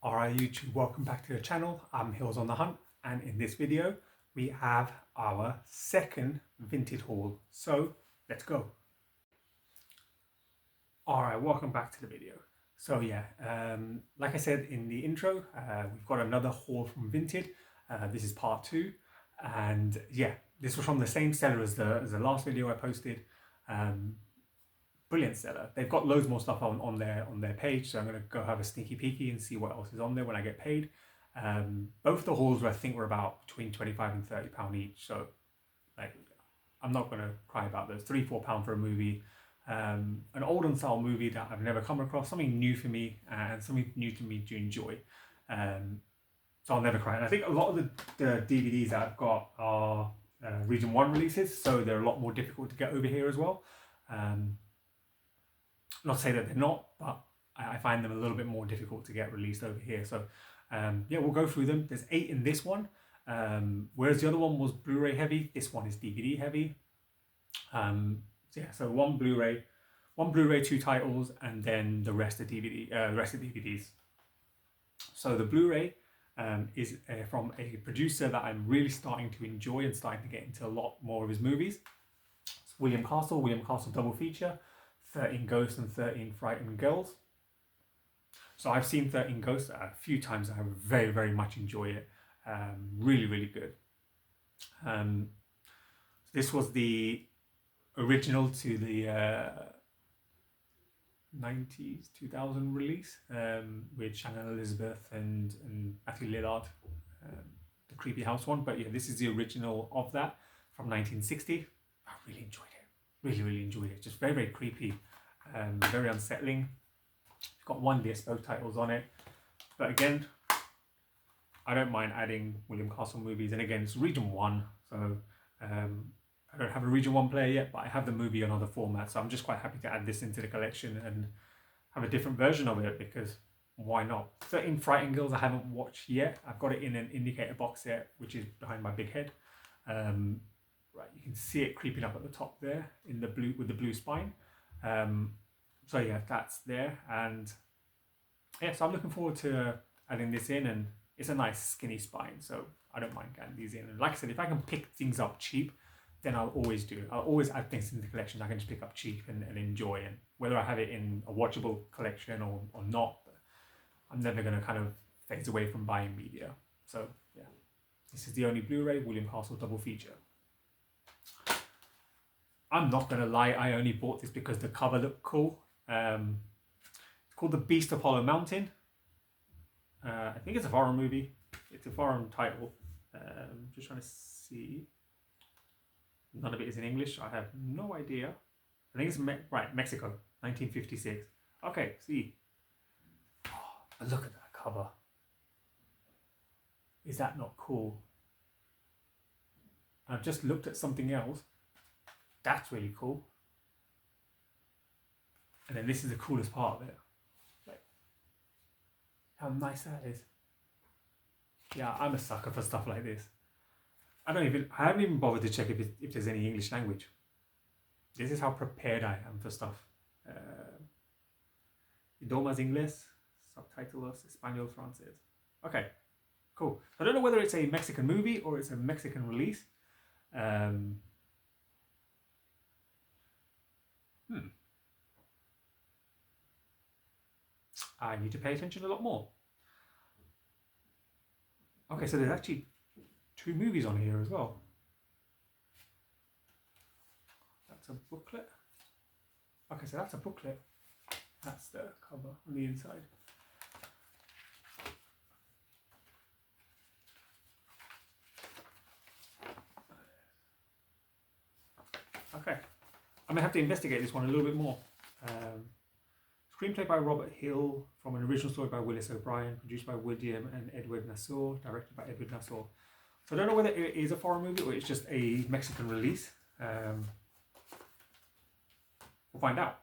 Alright YouTube, welcome back to the channel. I'm Hills on the Hunt, and in this video we have our second Vinted haul. So let's go. Alright, welcome back to the video. So yeah, like I said in the intro, we've got another haul from Vinted. This is part 2, and yeah, this was from the same seller as the last video I posted. Brilliant seller. They've got loads more stuff on their page, so I'm going to go have a sneaky peeky and see what else is on there when I get paid. Both the hauls I think were about between 25 and 30 pound each, so like I'm not going to cry about those. £3-4 for a movie, an olden style movie that I've never come across, something new for me and something new to me to enjoy. So I'll never cry. And I think a lot of the DVDs that I've got are Region 1 releases, so they're a lot more difficult to get over here as well. Not to say that they're not, but I find them a little bit more difficult to get released over here. So yeah, we'll go through them. There's 8 in this one, whereas the other one was Blu-ray heavy. This one is DVD heavy. Yeah, so one Blu-ray, 2 titles, and then the rest of DVDs. So the Blu-ray is from a producer that I'm really starting to enjoy and starting to get into a lot more of his movies. It's William Castle double feature. 13 Ghosts and 13 Frightened Girls. So I've seen 13 Ghosts a few times. I very, very much enjoy it. Really, really good. This was the original to the 90s, 2000 release with Shannon Elizabeth and Matthew Lillard, the creepy house one. But yeah, this is the original of that from 1960. I really enjoyed it. Really enjoyed it. Just very, very creepy, very unsettling. It's got 1 disc, both titles on it. But again, I don't mind adding William Castle movies. And again, it's Region 1, so I don't have a Region 1 player yet, but I have the movie on other formats. So I'm just quite happy to add this into the collection and have a different version of it, because why not? 13 Frightened Girls I haven't watched yet. I've got it in an indicator box set, which is behind my big head. Right, you can see it creeping up at the top there in the blue with the blue spine. So yeah, that's there, and yeah, so I'm looking forward to adding this in, and it's a nice skinny spine, so I don't mind adding these in. And like I said, if I can pick things up cheap, then I'll always do it. I'll always add things into the collection I can just pick up cheap and enjoy, and whether I have it in a watchable collection or not, I'm never going to kind of phase away from buying media. So yeah, this is the only Blu-ray William Castle double feature. I'm not going to lie, I only bought this because the cover looked cool. It's called The Beast of Hollow Mountain. I think it's a foreign movie. It's a foreign title. Just trying to see. None of it is in English. I have no idea. I think it's Mexico, 1956. Okay, see. Oh, but look at that cover. Is that not cool? I've just looked at something else. That's really cool. And then this is the coolest part of it. Like, how nice that is. Yeah, I'm a sucker for stuff like this. I haven't even bothered to check if there's any English language. This is how prepared I am for stuff. Idiomas Inglés, subtitles Español, Francés. Okay, cool. I don't know whether it's a Mexican movie or it's a Mexican release. I need to pay attention a lot more. Okay, so there's actually 2 movies on here as well. That's a booklet. Okay, so that's a booklet. That's the cover on the inside. Okay, I'm gonna have to investigate this one a little bit more. Screenplay by Robert Hill, from an original story by Willis O'Brien, produced by William and Edward Nassau, directed by Edward Nassau. So I don't know whether it is a foreign movie or it's just a Mexican release. We'll find out.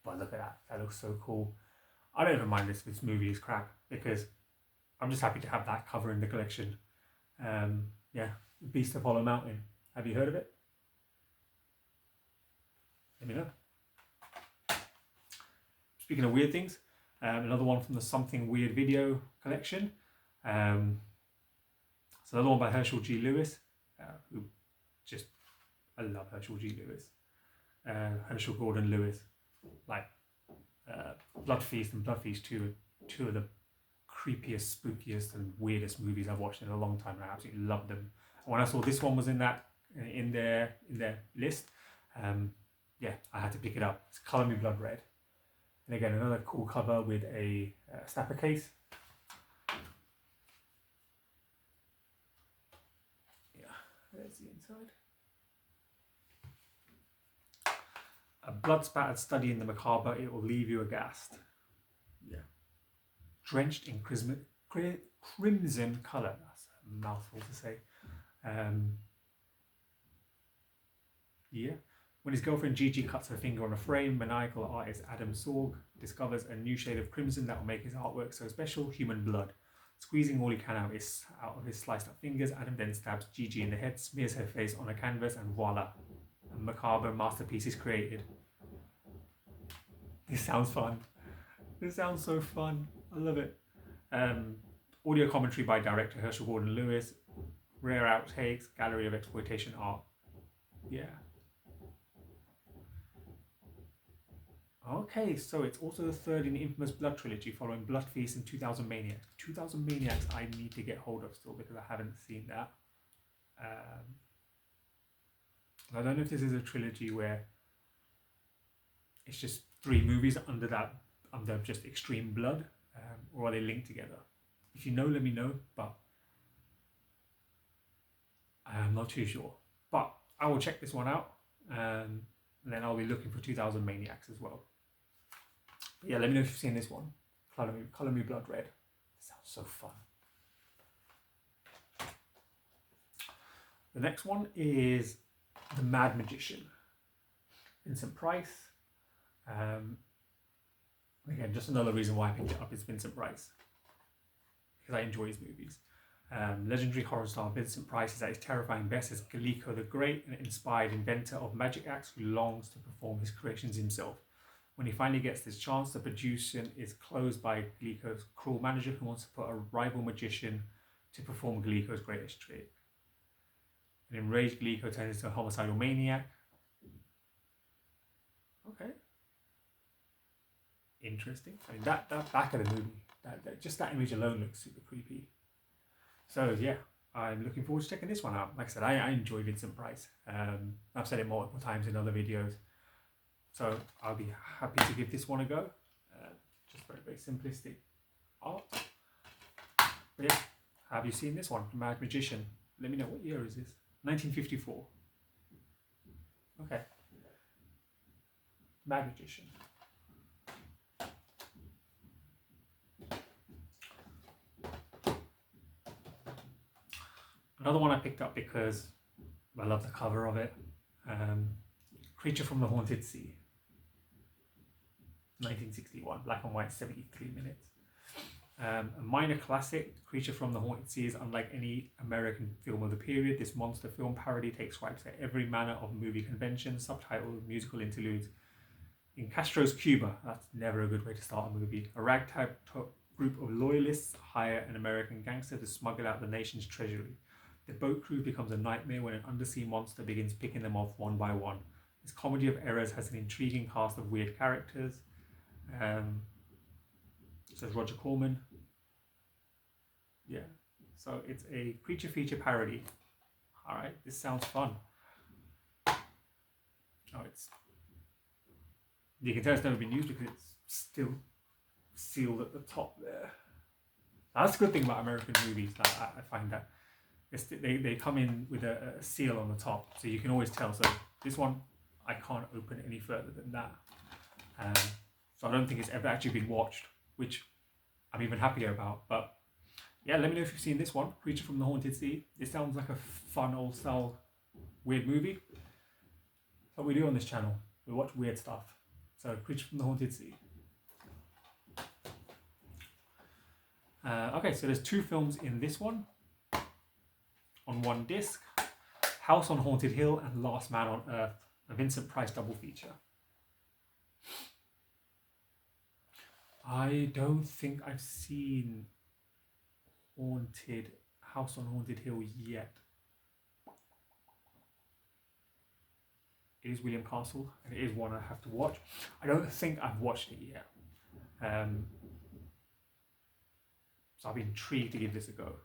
But look at that, that looks so cool. I don't even mind if this movie is crap, because I'm just happy to have that cover in the collection. Yeah, Beast of Hollow Mountain. Have you heard of it? Let me know. Speaking of weird things, Another one from the Something Weird video collection. So another one by Herschel G. Lewis, who just, I love Herschel G. Lewis. Herschel Gordon Lewis, like Blood Feast and Blood Feast 2, two of the creepiest, spookiest, and weirdest movies I've watched in a long time, and I absolutely loved them. And when I saw this one was in their list, yeah, I had to pick it up. It's Color Me Blood Red, and again another cool cover with a snapper case. Yeah, there's the inside. A blood-spattered study in the macabre, it will leave you aghast. Yeah. Drenched in crimson colour. That's a mouthful to say. Yeah. When his girlfriend Gigi cuts her finger on a frame, maniacal artist Adam Sorg discovers a new shade of crimson that will make his artwork so special: human blood. Squeezing all he can out of his sliced up fingers, Adam then stabs Gigi in the head, smears her face on a canvas, and voila, a macabre masterpiece is created. This sounds fun. This sounds so fun. I love it. Audio commentary by director Herschel Gordon Lewis. Rare outtakes, gallery of exploitation art. Yeah. Okay, so it's also the third in the infamous Blood trilogy, following Blood Feast and 2000 Maniacs. 2000 Maniacs I need to get hold of still because I haven't seen that. I don't know if this is a trilogy where it's just 3 movies under just extreme blood, or are they linked together? If you know, let me know, but I'm not too sure. But I will check this one out, and then I'll be looking for 2000 Maniacs as well. But yeah, let me know if you've seen this one. Color Me Blood Red. This sounds so fun. The next one is The Mad Magician. Vincent Price. Again, just another reason why I picked it up is Vincent Price, because I enjoy his movies. Legendary horror star Vincent Price is at his terrifying best as Glico the Great, an inspired inventor of magic acts who longs to perform his creations himself. When he finally gets this chance, the production is closed by Glico's cruel manager, who wants to put a rival magician to perform Glico's greatest trick. An enraged Glico turns into a homicidal maniac. Okay. Interesting. I mean, that back of the movie, just that image alone looks super creepy. So yeah, I'm looking forward to checking this one out. Like I said, I enjoy Vincent Price. I've said it multiple times in other videos. So I'll be happy to give this one a go. Just very, very simplistic art. But yeah, have you seen this one? Mad Magician. Let me know, what year is this? 1954. Okay. Mad Magician. Another one I picked up because I love the cover of it. Creature from the Haunted Sea. 1961, black and white, 73 minutes. A minor classic, Creature from the Haunted Sea is unlike any American film of the period. This monster film parody takes swipes at every manner of movie convention, subtitles, musical interludes. In Castro's Cuba, that's never a good way to start a movie, a ragtag group of loyalists hire an American gangster to smuggle out the nation's treasury. The boat crew becomes a nightmare when an undersea monster begins picking them off one by one. This comedy of errors has an intriguing cast of weird characters. Says Roger Corman. Yeah, so it's a creature feature parody. All right, this sounds fun. Oh, you can tell it's never been used because it's still sealed at the top there. That's a good thing about American movies. I find that they come in with a seal on the top, so you can always tell. So this one, I can't open it any further than that. So I don't think it's ever actually been watched, which I'm even happier about. But yeah, let me know if you've seen this one, Creature from the Haunted Sea. It sounds like a fun old style weird movie. That's what we do on this channel. We watch weird stuff. So Creature from the Haunted Sea. Okay, so there's 2 films in this one on one disc. House on Haunted Hill and Last Man on Earth, a Vincent Price double feature. I don't think I've seen House on Haunted Hill yet. It is William Castle, and it is one I have to watch. I don't think I've watched it yet. So I've been intrigued to give this a go.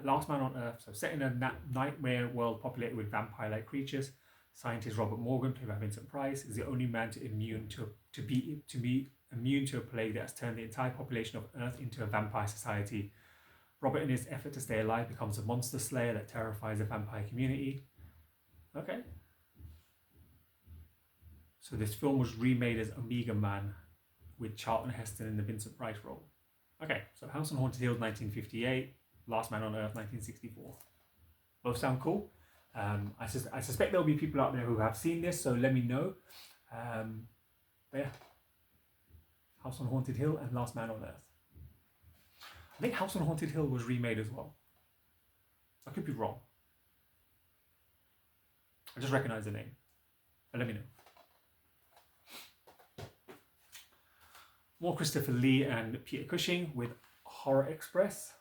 Last Man on Earth, so set in a nightmare world populated with vampire-like creatures, scientist Robert Morgan, played by Vincent Price, is the only man to be immune to a plague that has turned the entire population of Earth into a vampire society. Robert, in his effort to stay alive, becomes a monster slayer that terrifies the vampire community. Okay. So this film was remade as Omega Man, with Charlton Heston in the Vincent Price role. Okay, so House on Haunted Hill 1958, Last Man on Earth 1964. Both sound cool. I suspect there'll be people out there who have seen this, so let me know. But yeah, House on Haunted Hill and Last Man on Earth. I think House on Haunted Hill was remade as well. I could be wrong. I just recognize the name. But let me know. More Christopher Lee and Peter Cushing with Horror Express.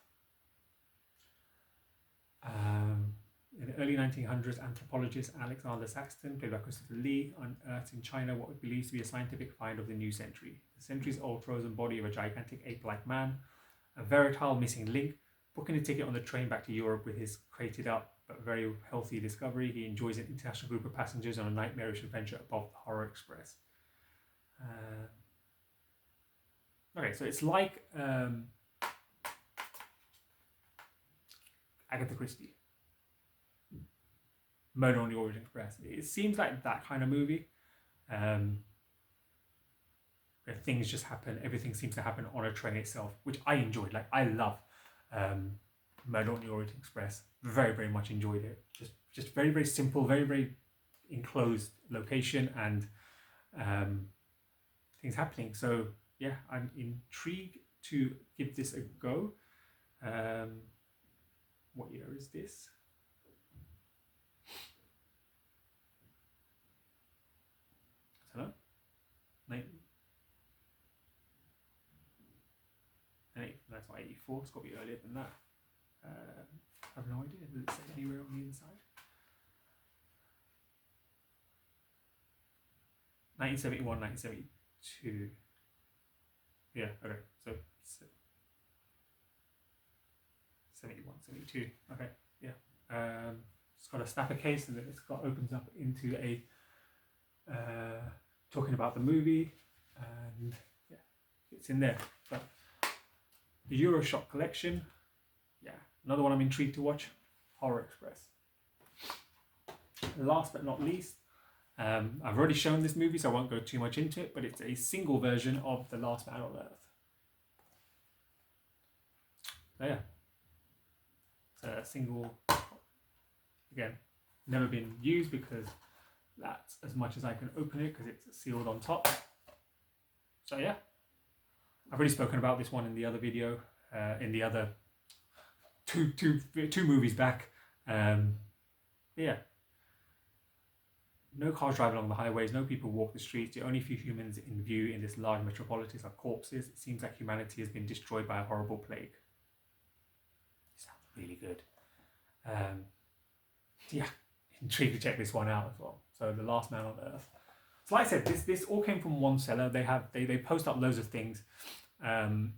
In the early 1900s, anthropologist Alexander Saxton, played by Christopher Lee, unearthed in China what was believed to be a scientific find of the new century. The centuries-old frozen body of a gigantic ape-like man, a veritable missing link. Booking a ticket on the train back to Europe with his crated up but very healthy discovery, he enjoys an international group of passengers on a nightmarish adventure above the Horror Express. Okay, so it's like Agatha Christie. Murder on the Orient Express. It seems like that kind of movie. Where things just happen, everything seems to happen on a train itself, which I enjoyed. Like, I love Murder on the Orient Express. Very, very much enjoyed it. Just very, very simple, very, very enclosed location and things happening. So yeah, I'm intrigued to give this a go. What year is this? Hello? That's not 84, it's got to be earlier than that. I have no idea. Does it say anywhere on the inside? 1971, 1972. Yeah, okay, so 71, 72. Okay, yeah. It's got a snapper case and then opens up into a talking about the movie, and yeah, it's in there. But the Euroshock collection, yeah, another one I'm intrigued to watch, Horror Express. Last but not least, I've already shown this movie, so I won't go too much into it, but it's a single version of The Last Man on Earth. So yeah, it's a single, again, never been used because that's as much as I can open it because it's sealed on top. So yeah, I've already spoken about this one in the other video, in the other two movies back. Yeah. No cars drive along the highways, no people walk the streets. The only few humans in view in this large metropolis are corpses. It seems like humanity has been destroyed by a horrible plague. Sounds really good. Yeah, intrigued to check this one out as well. So The Last Man on Earth. So like I said, this all came from one seller. They post up loads of things, and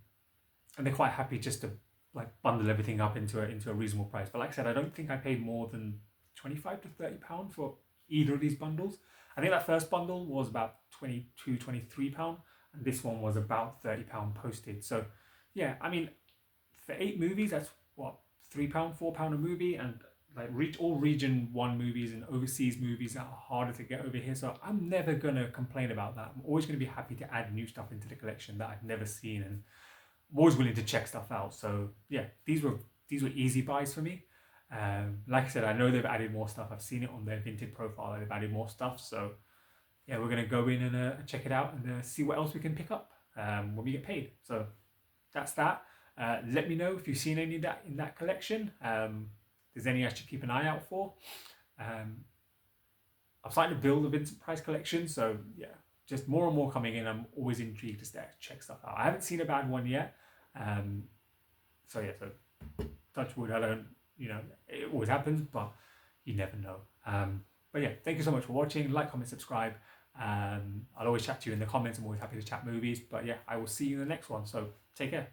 they're quite happy just to like bundle everything up into a reasonable price. But like I said, I don't think I paid more than £25 to £30 for either of these bundles. I think that first bundle was about £22, £23, and this one was about £30 posted. So yeah, I mean, for 8 movies, that's what, £3, £4 a movie, and like all region 1 movies and overseas movies that are harder to get over here. So I'm never gonna complain about that. I'm always gonna be happy to add new stuff into the collection that I've never seen, and I'm always willing to check stuff out. So yeah, these were easy buys for me. Like I said, I know they've added more stuff. I've seen it on their Vinted profile. They've added more stuff. So yeah, we're gonna go in and check it out and see what else we can pick up when we get paid. So that's that. Let me know if you've seen any of that in that collection. If there's any I should keep an eye out for. I'm starting to build a Vincent Price collection. So yeah, just more and more coming in. I'm always intrigued to check stuff out. I haven't seen a bad one yet. So yeah, so touch wood, I don't, it always happens, but you never know. But yeah, thank you so much for watching. Like, comment, subscribe. I'll always chat to you in the comments. I'm always happy to chat movies. But yeah, I will see you in the next one. So take care.